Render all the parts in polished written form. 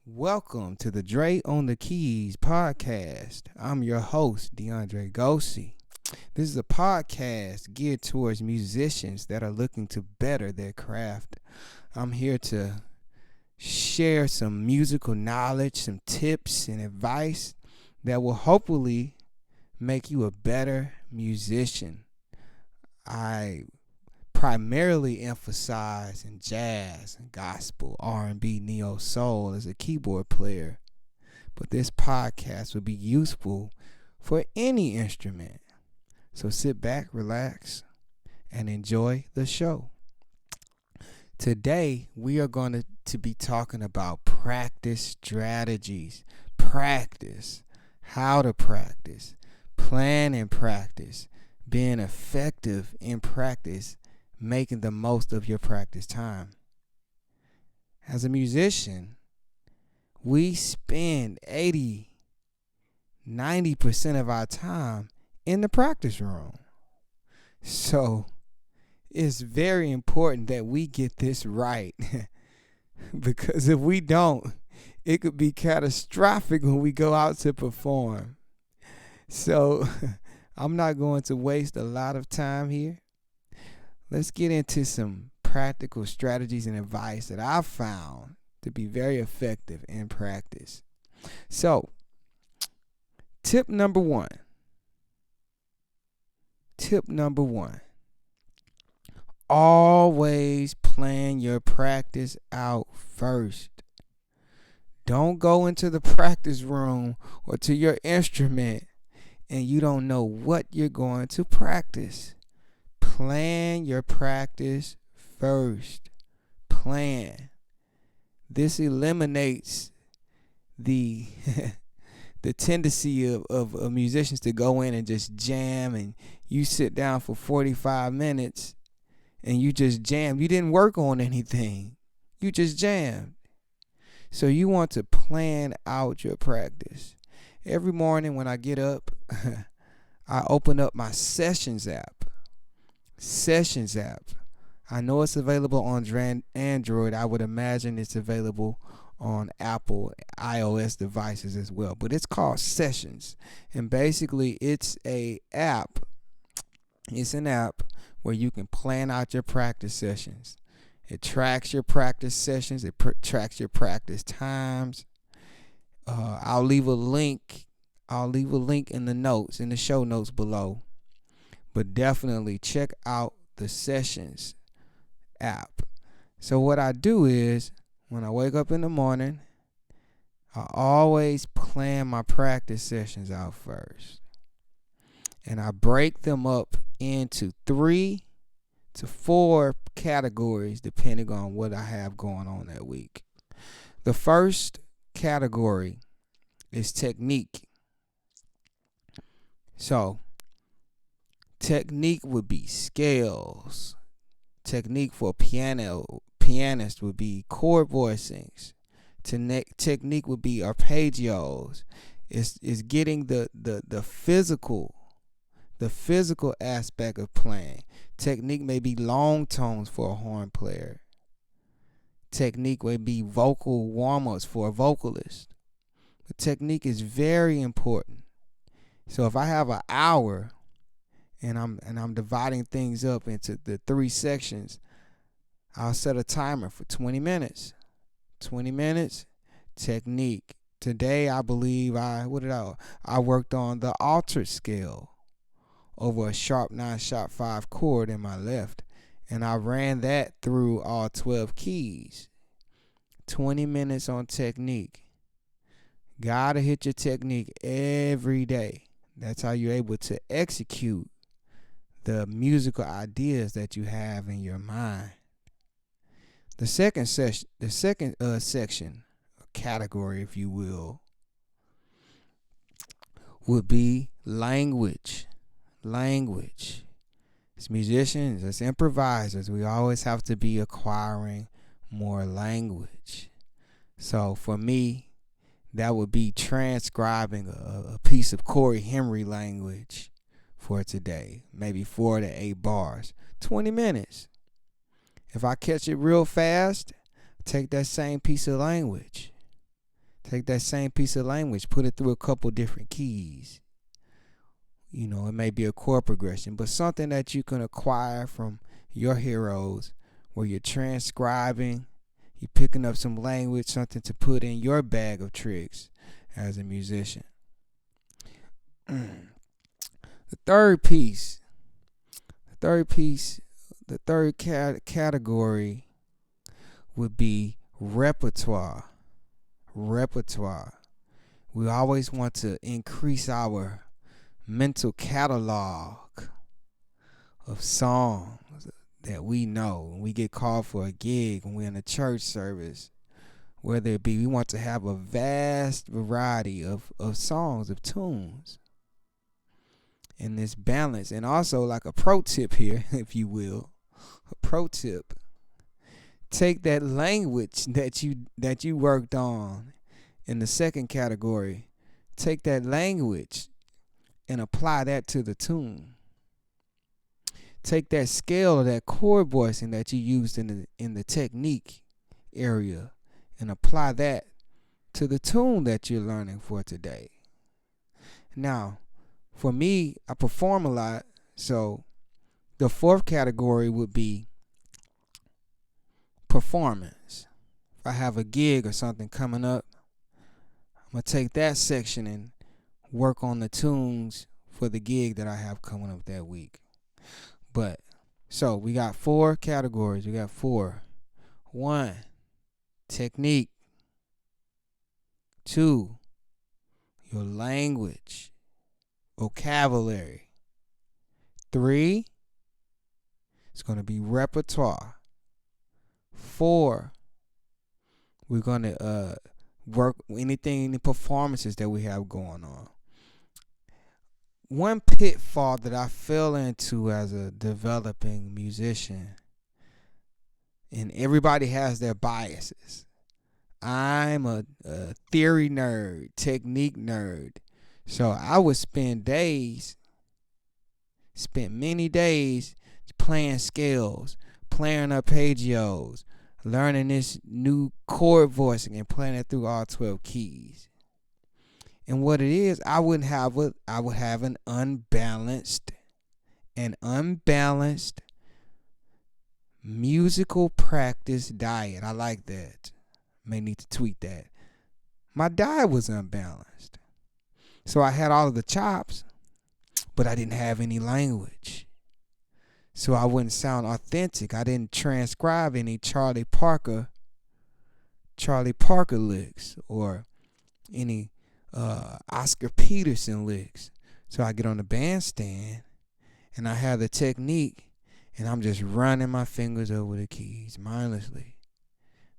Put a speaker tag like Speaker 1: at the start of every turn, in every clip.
Speaker 1: Welcome to the Dre on the Keys podcast. I'm your host, DeAndre Gossi. This is a podcast geared towards musicians that are looking to better their craft. I'm here to share some musical knowledge, some tips and advice that will hopefully make you a better musician. I primarily emphasize in jazz and gospel, R&B, neo soul as a keyboard player, but this podcast will be useful for any instrument. So sit back, relax, and enjoy the show. Today we are going to be talking about practice strategies, practice, how to practice, plan and practice, being effective in practice, making the most of your practice time. As a musician, we spend 90% of our time in the practice room. So it's very important that we get this right because if we don't, it could be catastrophic when we go out to perform. So I'm not going to waste a lot of time here. Let's get into some practical strategies and advice that I've found to be very effective in practice. So, tip number one. Always plan your practice out first. Don't go into the practice room or to your instrument and you don't know what you're going to practice. Plan your practice first. Plan. This eliminates the the tendency of musicians to go in and just jam, and you sit down for 45 minutes and you just jam. You didn't work on anything. You just jammed. So you want to plan out your practice. Every morning when I get up, I open up my Sessions app. I know it's available on Android. I would imagine it's available on Apple iOS devices as well. But it's called Sessions. And basically it's an app where you can plan out your practice sessions. It tracks your practice sessions. It tracks your practice times. I'll leave a link in the notes, in the show notes below. But definitely check out the Sessions app. So what I do is, when I wake up in the morning, I always plan my practice sessions out first. And I break them up into 3 to 4 categories depending on what I have going on that week. The first category is technique. So, technique would be scales. Technique for pianist would be chord voicings. Technique would be arpeggios. It's getting the physical aspect of playing. Technique may be long tones for a horn player. Technique may be vocal warm-ups for a vocalist. But technique is very important. So if I have an hour and I'm dividing things up into the 3 sections, I'll set a timer for 20 minutes. 20 minutes, technique. Today I believe I worked on the altered scale over a sharp 9, sharp 5 chord in my left, and I ran that through all 12 keys. 20 minutes on technique. Gotta hit your technique every day. That's how you're able to execute the musical ideas that you have in your mind. The second section, category, if you will, would be language. As musicians, as improvisers, we always have to be acquiring more language. So for me, that would be transcribing a piece of Corey Henry language for today, maybe 4 to 8 bars, 20 minutes. If I catch it real fast, take that same piece of language Take that same piece of language, put it through a couple different keys. It may be a chord progression, but something that you can acquire from your heroes, where you're transcribing, you're picking up some language, something to put in your bag of tricks as a musician. The third category would be repertoire. We always want to increase our mental catalog of songs that we know. When we get called for a gig, when we're in a church service, whether it be, we want to have a vast variety of songs, of tunes. In this balance, and also like a pro tip here, if you will, a pro tip: take that language that you worked on in the second category, take that language and apply that to the tune. Take that scale or that chord voicing that you used in the technique area and apply that to the tune that you're learning for today. Now, for me, I perform a lot, so the fourth category would be performance. If I have a gig or something coming up, I'm going to take that section and work on the tunes for the gig that I have coming up that week. So we got 4 categories. We got 4. 1, technique. 2, your language, vocabulary. 3, it's going to be repertoire. 4, we're going to work any performances that we have going on. One pitfall that I fell into as a developing musician, and everybody has their biases. I'm a theory nerd, technique nerd. So I would spend many days playing scales, playing arpeggios, learning this new chord voicing and playing it through all 12 keys. And what it is, I would have an unbalanced musical practice diet. I like that. May need to tweet that. My diet was unbalanced. So I had all of the chops, but I didn't have any language. So I wouldn't sound authentic. I didn't transcribe any Charlie Parker licks or any Oscar Peterson licks. So I get on the bandstand and I have the technique and I'm just running my fingers over the keys mindlessly.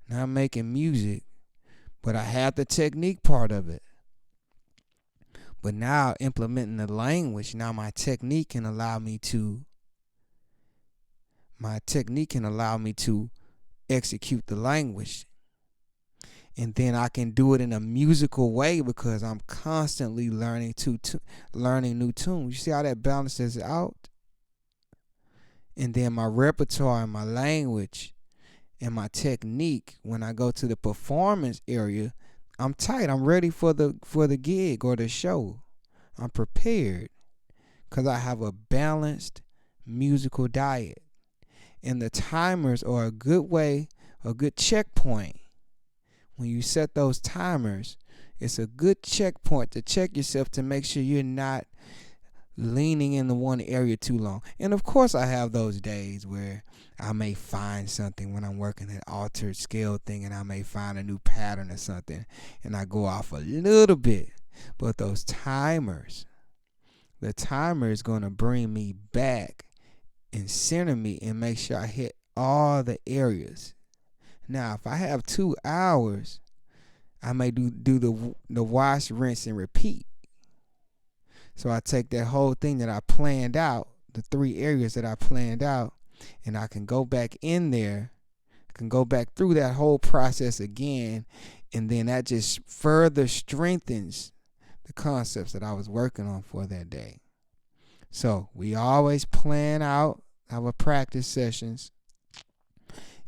Speaker 1: Not making music, but I have the technique part of it. But now implementing the language, now my technique can allow me to execute the language. And then I can do it in a musical way because I'm constantly learning new tunes. You see how that balances out? And then my repertoire and my language and my technique, when I go to the performance area, I'm tight. I'm ready for the gig or the show. I'm prepared because I have a balanced musical diet. And the timers are a good checkpoint. When you set those timers, it's a good checkpoint to check yourself to make sure you're not leaning into one area too long. And of course, I have those days where I may find something when I'm working that altered scale thing, and I may find a new pattern or something, and I go off a little bit. But those timers, the timer is going to bring me back and center me and make sure I hit all the areas. Now, if I have 2 hours, I may do the wash, rinse, and repeat. So I take that whole thing that I planned out, the 3 areas that I planned out, and I can go back in there. I can go back through that whole process again, and then that just further strengthens the concepts that I was working on for that day. So we always plan out our practice sessions,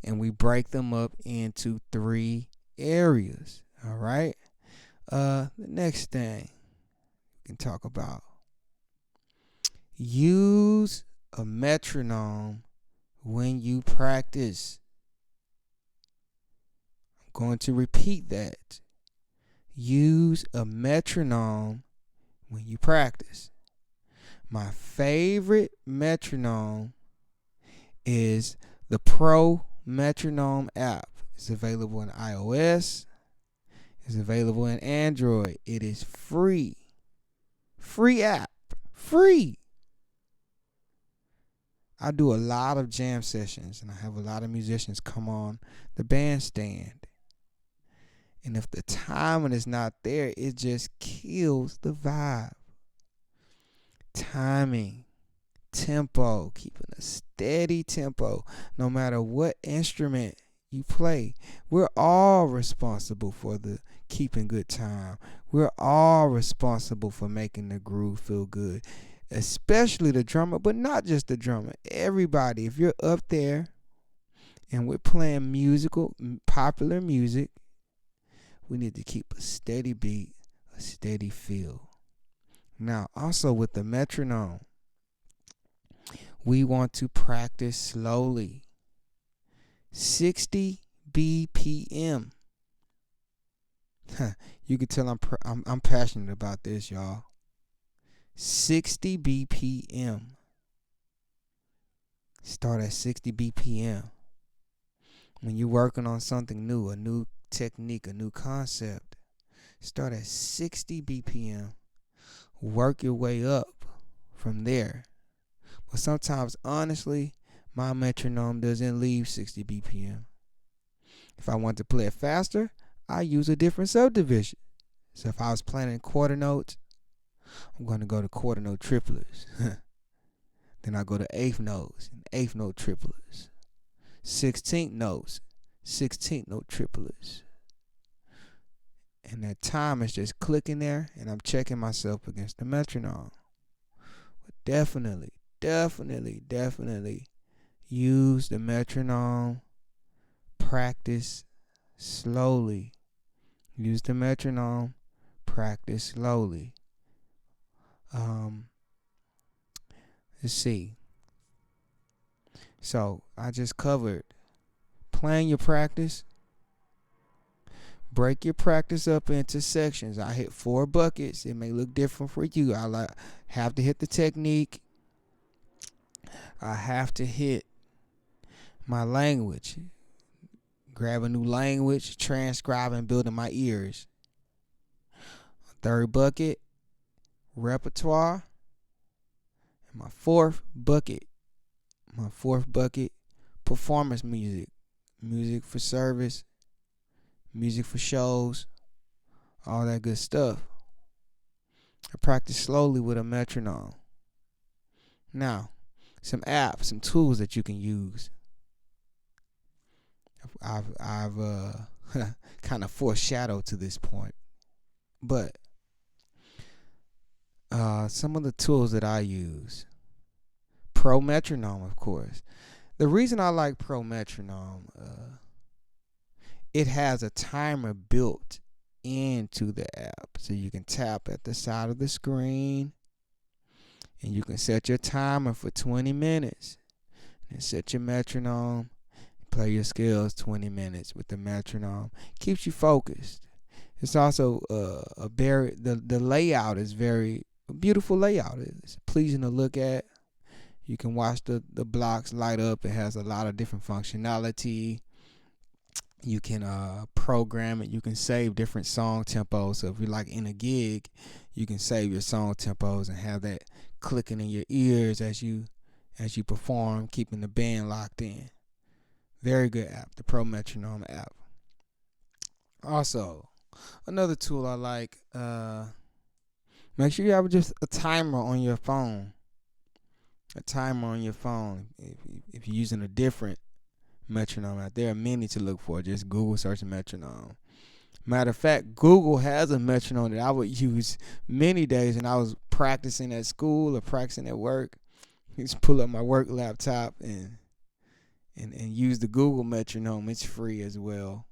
Speaker 1: and we break them up into 3 areas. All right. The next thing we can talk about: use a metronome when you practice. I'm going to repeat that. Use a metronome when you practice. My favorite metronome is the Pro Metronome app. It's available in iOS. It's available in Android. It is free. Free app. Free. I do a lot of jam sessions, and I have a lot of musicians come on the bandstand. And if the timing is not there, it just kills the vibe. Timing, tempo, keeping a steady tempo, no matter what instrument you play. We're all responsible for the keeping good time. We're all responsible for making the groove feel good, especially the drummer, but not just the drummer. Everybody, if you're up there and we're playing popular music, we need to keep a steady beat, a steady feel. Now, also with the metronome, we want to practice slowly. 60 BPM. You can tell I'm passionate about this, y'all. 60 BPM. Start at 60 BPM. When you're working on something new, a new technique, a new concept, start at 60 BPM. Work your way up from there. But sometimes, honestly, my metronome doesn't leave 60 BPM. If I want to play it faster, I use a different subdivision. So if I was playing in quarter notes, I'm going to go to quarter note triplets. Then I go to eighth notes and eighth note triplets. 16th notes, 16th note triplets. And that time is just clicking there, and I'm checking myself against the metronome. But definitely use the metronome. Practice slowly. Use the metronome. Practice slowly. Let's see. So I just covered plan your practice. Break your practice up into sections. I hit 4 buckets. It may look different for you. I have to hit the technique. I have to hit my language. Grab a new language, transcribe, and build in my ears. 3rd bucket, repertoire. And my 4th bucket, performance music. Music for service, music for shows, all that good stuff. I practice slowly with a metronome. Now, some apps, some tools that you can use. I've kind of foreshadowed to this point, but some of the tools that I use. Pro Metronome, of course. The reason I like Pro Metronome, it has a timer built into the app, so you can tap at the side of the screen, and you can set your timer for 20 minutes, and set your metronome. Play your scales 20 minutes with the metronome. Keeps you focused. It's also the layout is very beautiful layout. It's pleasing to look at. You can watch the blocks light up. It has a lot of different functionality. You can program it. You can save different song tempos. So if you're like in a gig, you can save your song tempos and have that clicking in your ears as you perform, keeping the band locked in. Very good app, the Pro Metronome app. Also, another tool I like, make sure you have just a timer on your phone. A timer on your phone. If you're using a different metronome out there, are many to look for. Just Google search metronome. Matter of fact, Google has a metronome that I would use many days, and I was practicing at school or practicing at work. Just pull up my work laptop and use the Google metronome. It's free as well.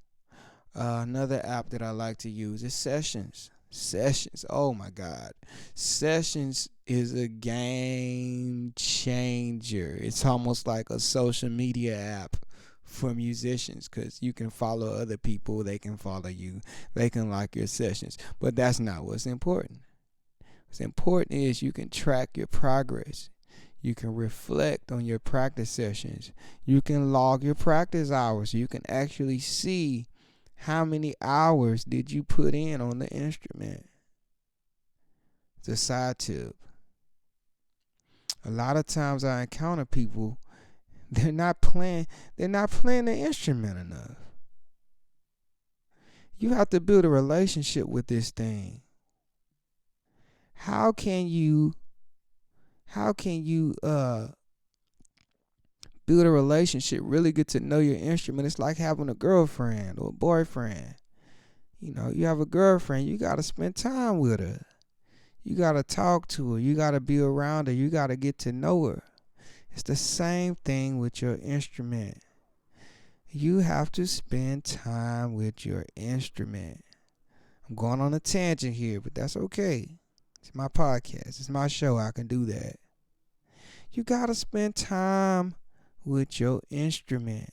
Speaker 1: Another app that I like to use is Sessions. Sessions. Oh my God. Sessions is a game changer. It's almost like a social media app for musicians because you can follow other people, they can follow you, they can like your sessions. But that's not what's important. What's important is you can track your progress. You can reflect on your practice sessions. You can log your practice hours. You can actually see how many hours did you put in on the instrument. It's a side tip. A lot of times I encounter people, they're not playing the instrument enough. You have to build a relationship with this thing. How can you build a relationship, really get to know your instrument? It's like having a girlfriend or a boyfriend. You have a girlfriend, you got to spend time with her. You got to talk to her. You got to be around her. You got to get to know her. It's the same thing with your instrument. You have to spend time with your instrument. I'm going on a tangent here, but that's okay. It's my podcast. It's my show. I can do that. You got to spend time with your instrument.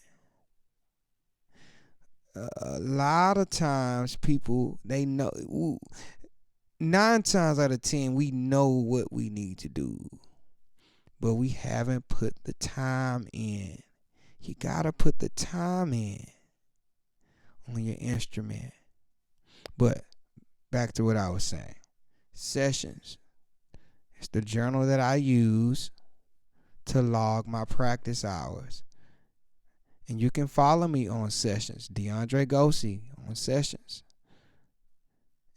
Speaker 1: A lot of times people, they know, 9 times out of 10, we know what we need to do, but we haven't put the time in. You got to put the time in on your instrument. But back to what I was saying. Sessions. It's the journal that I use to log my practice hours. And you can follow me on Sessions, DeAndre Gosey on Sessions.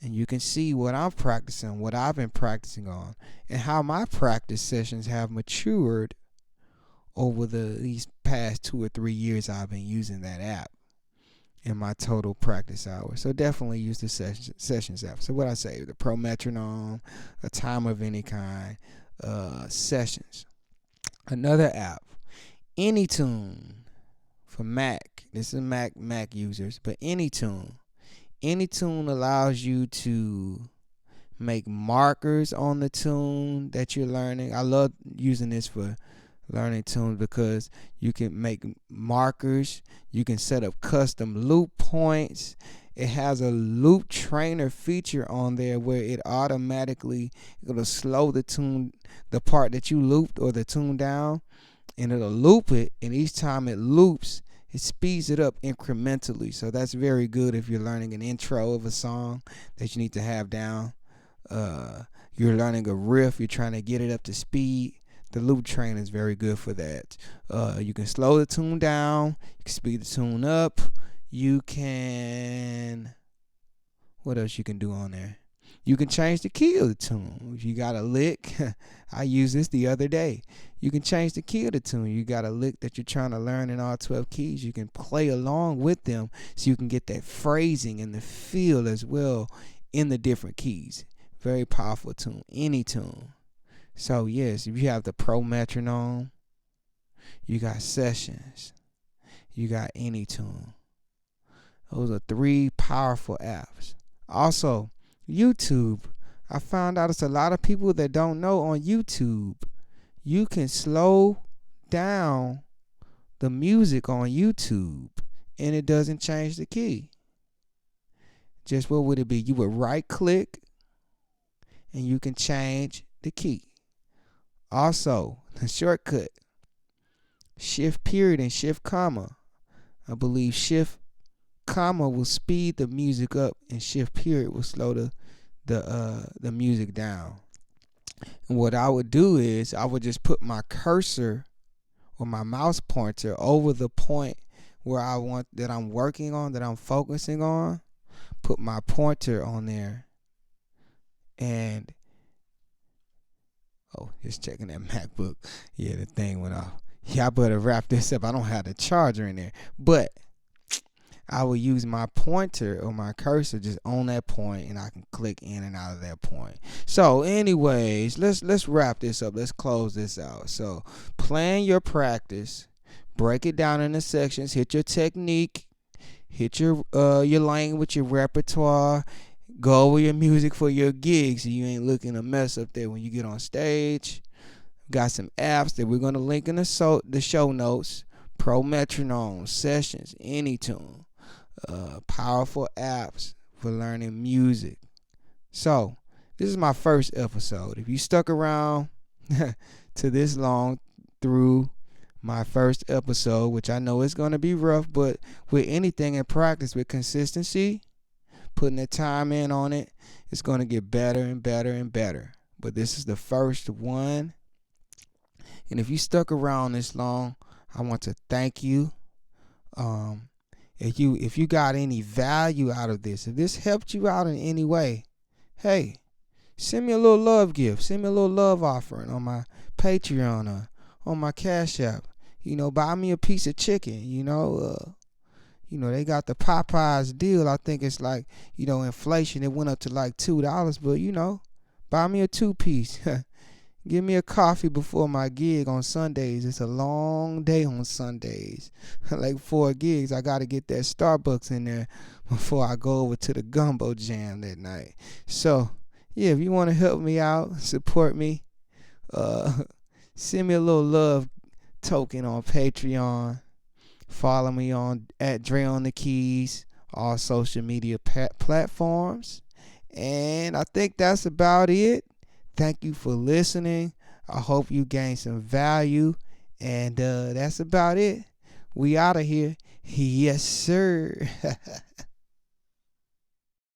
Speaker 1: And you can see what I'm practicing, what I've been practicing on, and how my practice sessions have matured over these past 2 or 3 years I've been using that app in my total practice hours. So definitely use the Sessions app. So what I say, the Pro Metronome, a timer of any kind, Sessions. Another app, AnyTune for Mac. This is Mac users, but AnyTune. AnyTune allows you to make markers on the tune that you're learning. I love using this for learning tunes because you can make markers. You can set up custom loop points. It has a loop trainer feature on there where it automatically it'll slow the tune, the part that you looped or the tune down, and it'll loop it. And each time it loops, it speeds it up incrementally. So that's very good if you're learning an intro of a song that you need to have down. You're learning a riff, you're trying to get it up to speed. The loop train is very good for that. You can slow the tune down, you can speed the tune up. You can, what else you can do on there? You can change the key of the tune. If you got a lick, I used this the other day. You can change the key of the tune. You got a lick that you're trying to learn in all 12 keys. You can play along with them so you can get that phrasing and the feel as well in the different keys. Very powerful tune, AnyTune. So yes, if you have the Pro Metronome, you got Sessions, you got AnyTune. Those are 3 powerful apps. Also, YouTube. I found out it's a lot of people that don't know on YouTube. You can slow down the music on YouTube and it doesn't change the key. Just what would it be? You would right click and you can change the key. Also, the shortcut, shift period and shift comma. I believe shift comma will speed the music up and shift period will slow the music down. And what I would do is I would just put my cursor or my mouse pointer over the point where I want that I'm working on, that I'm focusing on. Put my pointer on there and just checking that MacBook. Yeah, the thing went off. Yeah, I better wrap this up. I don't have the charger in there, but I will use my pointer or my cursor just on that point, and I can click in and out of that point. So anyways, let's wrap this up. Let's close this out. So plan your practice, break it down into sections, hit your technique, hit your lane with your repertoire. Go over your music for your gigs so you ain't looking a mess up there when you get on stage. Got some apps that we're going to link in the show notes. Pro Metronome, Sessions, Anytune. Powerful apps for learning music. So, this is my first episode. If you stuck around to this long through my first episode, which I know is going to be rough, but with anything in practice, with consistency, putting the time in on it, it's going to get better and better and better. But this is the first one. And if you stuck around this long, I want to thank you. If you got any value out of this, if this helped you out in any way, hey, send me a little love gift. Send me a little love offering on my Patreon or on my Cash App. Buy me a piece of chicken. They got the Popeyes deal. I think it's like, inflation. It went up to like $2, but buy me a 2-piece. Give me a coffee before my gig on Sundays. It's a long day on Sundays. Like 4 gigs. I got to get that Starbucks in there before I go over to the gumbo jam that night. So, yeah, if you want to help me out, support me, send me a little love token on Patreon. Follow me on at Dre on the Keys, all social media platforms. And I think that's about it. Thank you for listening. I hope you gained some value. And that's about it. We out of here. Yes, sir.